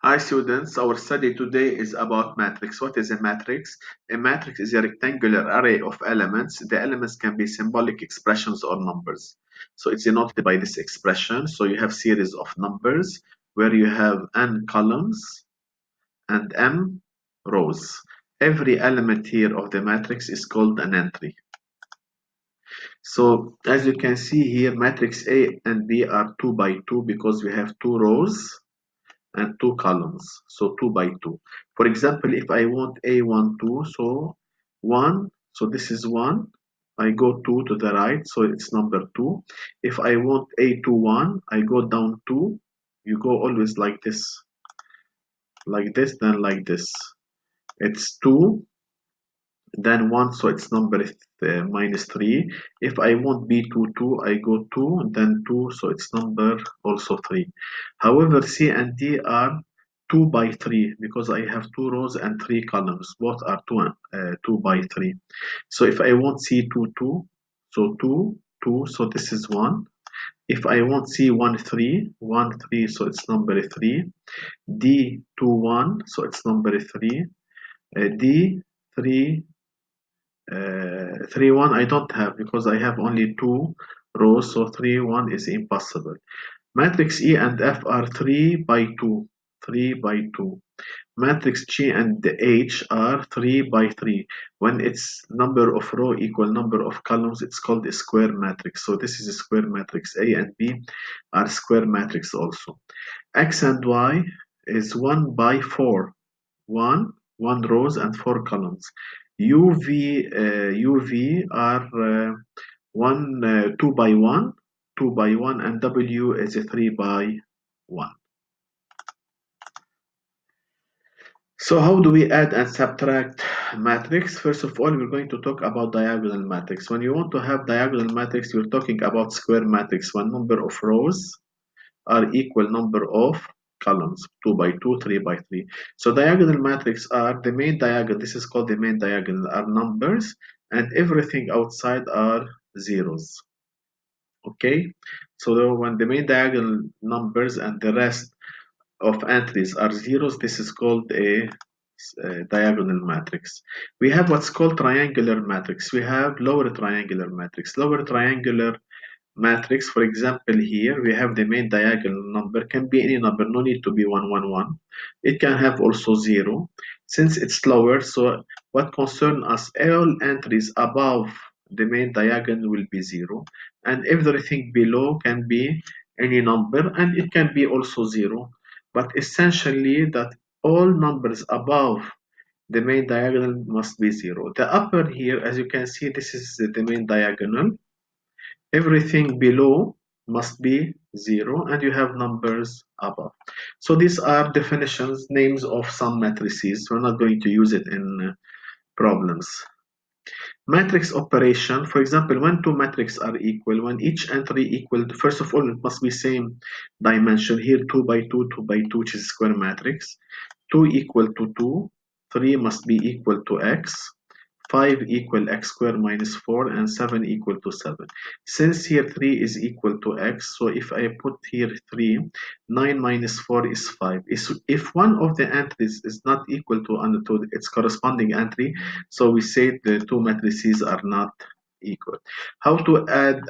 Hi students, our study today is about matrix. What is a matrix? A matrix is a rectangular array of elements. The elements can be symbolic expressions or numbers. So it's denoted by this expression. So you have series of numbers where you have n columns and m rows. Every element here of the matrix is called an entry. So as you can see here, matrix A and B are 2 by 2 because we have 2 rows and 2 columns, so 2 by 2. For example, if I want A1, 2, so 1, so this is 1, I go 2 to the right, so it's number 2. If I want A2, 1, I go down 2, you go always like this, then like this. It's 2, then 1, so it's number minus 3. If I want B2, 2, I go 2, then 2, so it's number also 3. However, C and D are 2 by 3 because I have 2 rows and 3 columns. Both are 2 by 3. So if I want C2, 2, so 2, 2, so this is 1. If I want C1, 3, 1, 3, so it's number 3. D2, 1, so it's number 3. D3, 3, 1 I don't have because I have only 2 rows, so 3, 1 is impossible. Matrix E and F are 3 by 2, 3 by 2. Matrix G and H are 3 by 3. When its number of row equal number of columns, it's called a square matrix. So this is a square matrix. A and B are square matrix also. X and Y is 1 by 4. 1 rows and 4 columns. UV are 2 by 1, 2 by 1, and W is a 3 by 1. So how do we add and subtract matrix? First of all, we're going to talk about diagonal matrix. When you want to have diagonal matrix, you're talking about square matrix when number of rows are equal number of columns, 2 by 2, 3 by 3. So diagonal matrix are the main diagonal, this is called the main diagonal, are numbers, and everything outside are zeros. Okay, so when the main diagonal numbers and the rest of entries are zeros, this is called a diagonal matrix. We have what's called triangular matrix. We have lower triangular matrix. Lower triangular matrix, for example, here we have the main diagonal number, can be any number, no need to be 1, 1, 1. It can have also 0. Since it's lower, so what concerns us, all entries above the main diagonal will be 0, and everything below can be any number, and it can be also 0. But essentially that all numbers above the main diagonal must be 0. The upper here, as you can see, this is the main diagonal. Everything below must be 0, and you have numbers above. So these are definitions, names of some matrices. We're not going to use it in problems. Matrix operation, for example, when two matrices are equal, when each entry equal, first of all, it must be same dimension. Here 2 by 2, 2 by 2, which is square matrix. 2 equal to 2, 3 must be equal to x, 5 equal x squared minus 4, and 7 equal to 7. Since here 3 is equal to x, so if I put here 3, 9 minus 4 is 5. If one of the entries is not equal to its corresponding entry, so we say the two matrices are not equal. How to add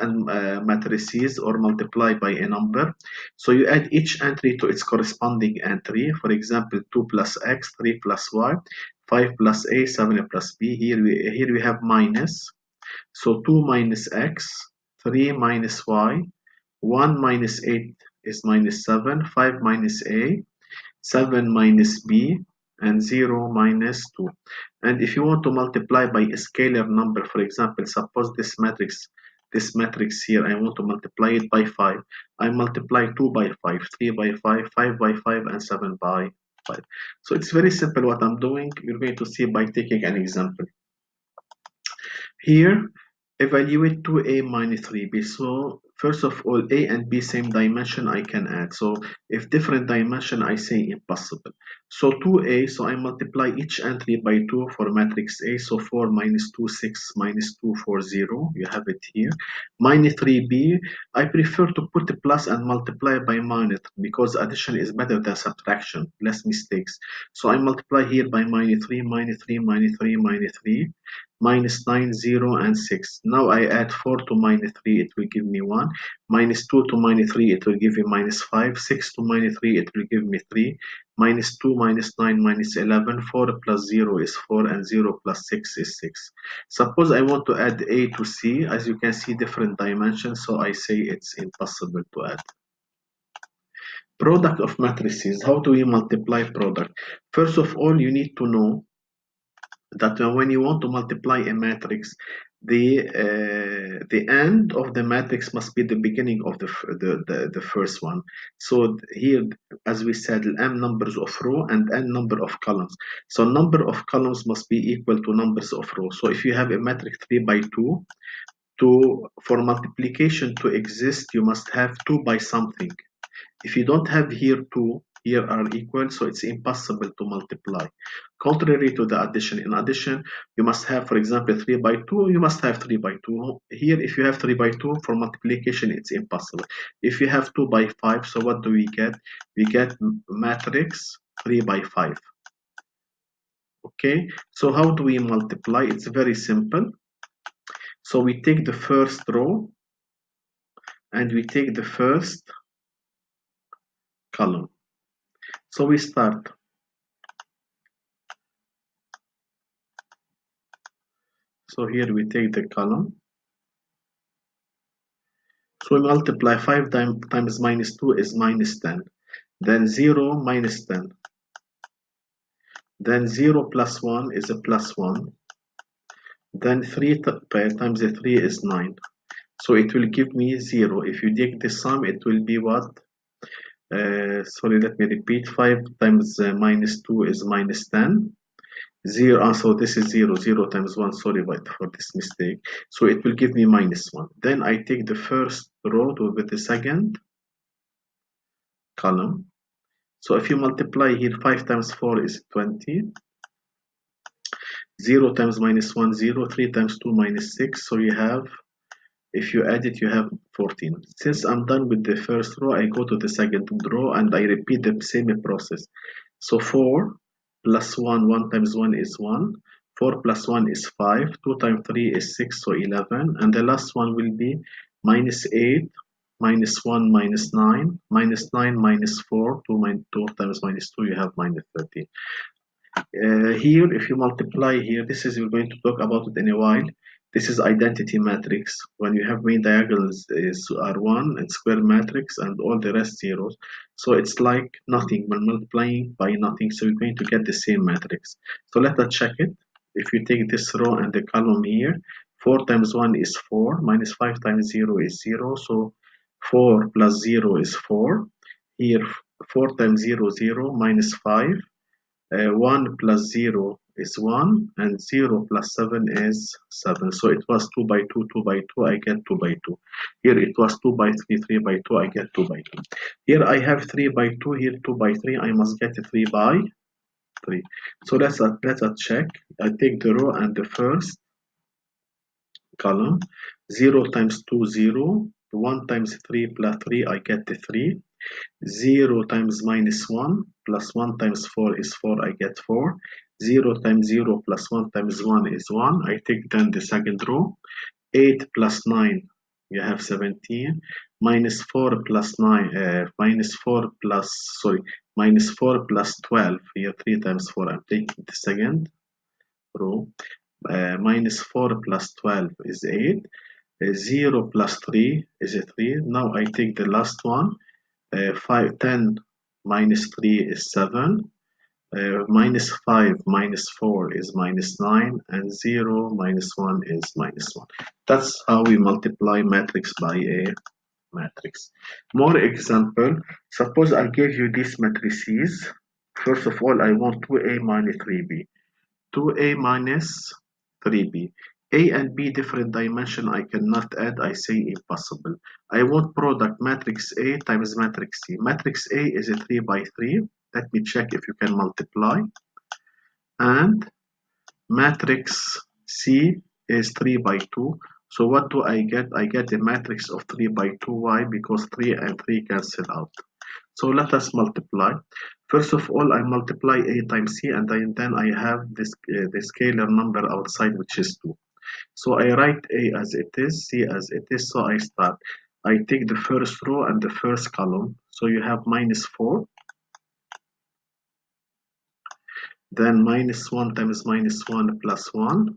matrices or multiply by a number? So you add each entry to its corresponding entry. For example, 2 plus x, 3 plus y, 5 plus a, 7 plus b. Here we have minus. So 2 minus x, 3 minus y, 1 minus 8 is minus 7, 5 minus a, 7 minus b, and 0 minus 2. And if you want to multiply by a scalar number, for example, suppose this matrix here, I want to multiply it by 5. I multiply 2 by 5, 3 by 5, 5 by 5, and 7 by 5. So it's very simple what I'm doing. You're going to see by taking an example. Here, evaluate 2a minus 3b. So First of all, A and B same dimension I can add. So if different dimension, I say impossible. So 2A, so I multiply each entry by 2 for matrix A. So 4 minus 2, 6 minus 2, 4, 0. You have it here. Minus 3B, I prefer to put a plus and multiply by minus because addition is better than subtraction. Less mistakes. So I multiply here by minus 3, minus 3, minus 3, minus 3. Minus 9, 0, and 6. Now I add 4 to minus 3, it will give me 1. Minus 2 to minus 3, it will give me minus 5. 6 to minus 3, it will give me 3. Minus 2, minus 9, minus 11. 4 plus 0 is 4, and 0 plus 6 is 6. Suppose I want to add A to C. As you can see, different dimensions, so I say it's impossible to add. Product of matrices. How do we multiply product? First of all, you need to know that when you want to multiply a matrix, the end of the matrix must be the beginning of the first one. So here, as we said, m numbers of row and n number of columns. So number of columns must be equal to numbers of rows. So if you have a matrix 3 by 2, for multiplication to exist, you must have 2 by something. If you don't have here 2, here are equal, so it's impossible to multiply. Contrary to the addition. In addition, you must have, for example, 3 by 2, you must have 3 by 2. Here, if you have 3 by 2, for multiplication, it's impossible. If you have 2 by 5, so what do we get? We get matrix 3 by 5. Okay, so how do we multiply? It's very simple. So we take the first row, and we take the first column. So we start. So here we take the column. So we multiply 5 times minus 2 is minus 10. Then 0 minus 10. Then 0 plus 1 is a plus 1. Then 3 times 3 is 9. So it will give me 0. If you take the sum, it will be what? Sorry, let me repeat. 5 times minus 2 is minus 10. 0, so this is 0. 0 times 1, sorry for this mistake. So it will give me minus 1. Then I take the first row with the second column. So if you multiply here, 5 times 4 is 20. 0 times minus 1, 0. 3 times 2, minus 6. So you have, if you add it, you have 14. Since I'm done with the first row, I go to the second row and I repeat the same process. So 4 plus 1, 1 times 1 is 1. 4 plus 1 is 5. 2 times 3 is 6, so 11. And the last one will be minus 8. Minus 1 minus 9, minus 9 minus 4, 2 times minus 2, you have minus 13. Here, if you multiply here, this is, we're going to talk about it in a while. This is identity matrix. When you have main diagonals are 1 and square matrix and all the rest zeros. So it's like nothing, when multiplying by nothing. So you're going to get the same matrix. So let us check it. If you take this row and the column here, 4 times 1 is 4, minus 5 times 0 is 0. So 4 plus 0 is 4. Here, 4 times 0, 0, minus 5. 1 plus 0 is 1, and 0 plus 7 is 7. So it was 2 by 2, 2 by 2, I get 2 by 2. Here it was 2 by 3, 3 by 2, I get 2 by 2. Here I have 3 by 2, here 2 by 3, I must get 3 by 3. So let's check. I take the row and the first column. 0 times 2, 0. 1 times 3 plus 3, I get the 3. 0 times minus 1 plus 1 times 4 is 4, I get 4. 0 times 0 plus 1 times 1 is 1. I take then the second row. 8 plus 9, you have 17. Minus 4 plus 9, minus 4 plus 12, here 3 times 4, I'm taking the second row. Minus 4 plus 12 is 8. 0 plus 3 is a 3. Now I take the last one. 10 minus 3 is 7. Minus 5 minus 4 is minus 9. And 0 minus 1 is minus 1. That's how we multiply matrix by a matrix. More example. Suppose I gave you these matrices. First of all, I want 2a minus 3b. 2a minus 3b. A and B different dimension, I cannot add, I say impossible. I want product matrix A times matrix C. Matrix A is a 3 by 3. Let me check if you can multiply. And matrix C is 3 by 2. So what do I get? I get a matrix of 3 by 2. Why? Because 3 and 3 cancel out. So let us multiply. First of all, I multiply A times C, and then I have this the scalar number outside, which is 2. So I write A as it is, C as it is. So I start. I take the first row and the first column. So you have minus 4. Then minus 1 times minus 1 plus 1.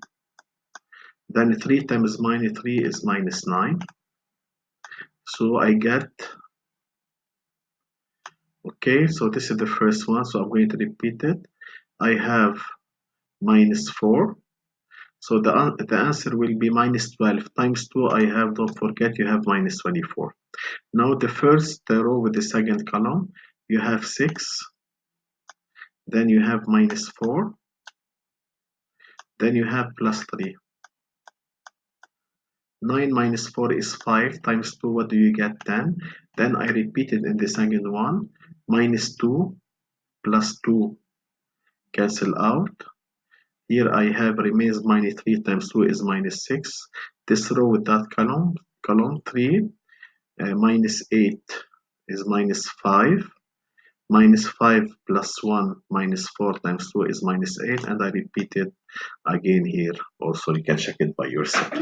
Then 3 times minus 3 is minus 9. So I get, okay, so this is the first one. So I'm going to repeat it. I have minus 4. So the answer will be minus 12 times 2. I have, don't forget, you have minus 24. Now the first row with the second column, you have 6. Then you have minus 4. Then you have plus 3. 9 minus 4 is 5 times 2. What do you get? 10. Then I repeat it in the second one. Minus 2 plus 2 cancel out. Here I have remains minus 3 times 2 is minus 6. This row with that column 3 minus 8 is minus 5. Minus 5 plus 1 minus 4 times 2 is minus 8. And I repeat it again here. Also, you can check it by yourself.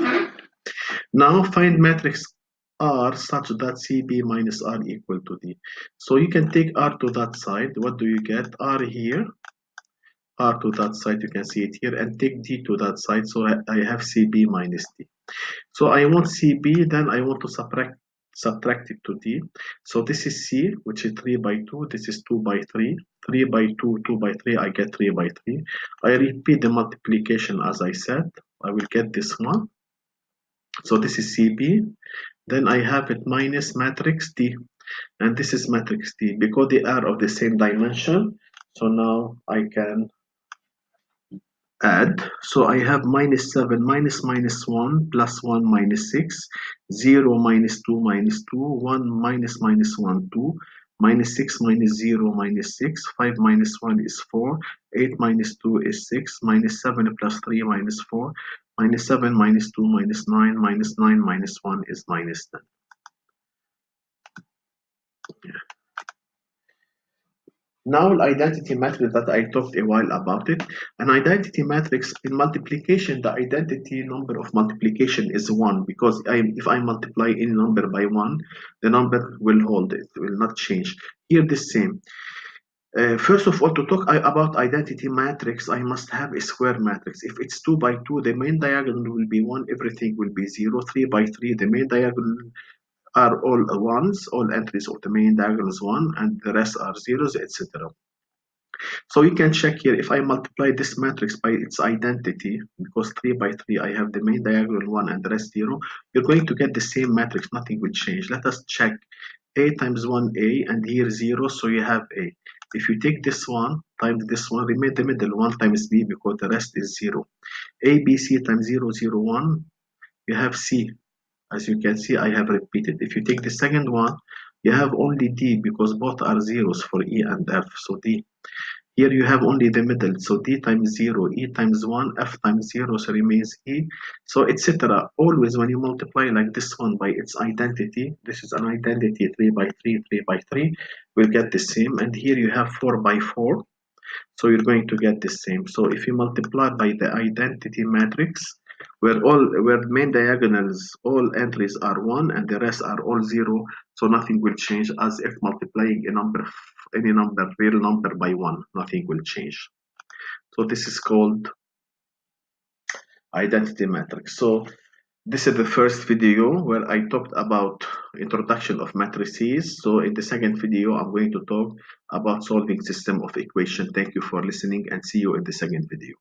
Now find matrix R such that CB minus R equal to D. So you can take R to that side. What do you get? R here. R to that side, you can see it here, and take D to that side. So I have CB minus D. So I want CB, then I want to subtract it to D. So this is C, which is 3 by 2. This is 2 by 3. 3 by 2, 2 by 3, I get 3 by 3. I repeat the multiplication as I said. I will get this one. So this is CB. Then I have it minus matrix D. And this is matrix D. Because they are of the same dimension, so now I can add. So I have minus 7 minus minus 1 plus 1 minus 6, 0 minus 2 minus 2, 1 minus minus 1, 2, minus 6 minus 0 minus 6, 5 minus 1 is 4, 8 minus 2 is 6, minus 7 plus 3 minus 4, minus 7 minus 2 minus 9, minus 9 minus 1 is minus 10. Now identity matrix that I talked a while about it. An identity matrix in multiplication, the identity number of multiplication is 1, because if I multiply any number by 1, the number will hold, it will not change. Here the same. First of all, to talk about identity matrix, I must have a square matrix. If it's 2 by 2, the main diagonal will be 1, everything will be 0. 3 by 3, the main diagonal are all ones, all entries of the main diagonal is 1, and the rest are zeros, etc. So you can check here, if I multiply this matrix by its identity, because 3 by 3 I have the main diagonal 1 and the rest 0, you're going to get the same matrix, nothing will change. Let us check A times 1A, and here 0, so you have A. If you take this one times this one, remain the middle 1 times B, because the rest is 0. A, B, C times 0, 0, 1, you have C. As you can see, I have repeated. If you take the second one, you have only D, because both are zeros for E and F, so D. Here you have only the middle, so D times 0, E times 1, F times 0, so remains E, so etc. Always when you multiply like this one by its identity, this is an identity 3 by 3, 3 by 3, we'll get the same. And here you have 4 by 4, so you're going to get the same. So if you multiply by the identity matrix, where main diagonals, all entries are 1 and the rest are all 0, so nothing will change, as if multiplying any number, real number, by 1, nothing will change. So this is called identity matrix. So this is the first video where I talked about introduction of matrices. So in the second video, I'm going to talk about solving system of equation. Thank you for listening, and see you in the second video.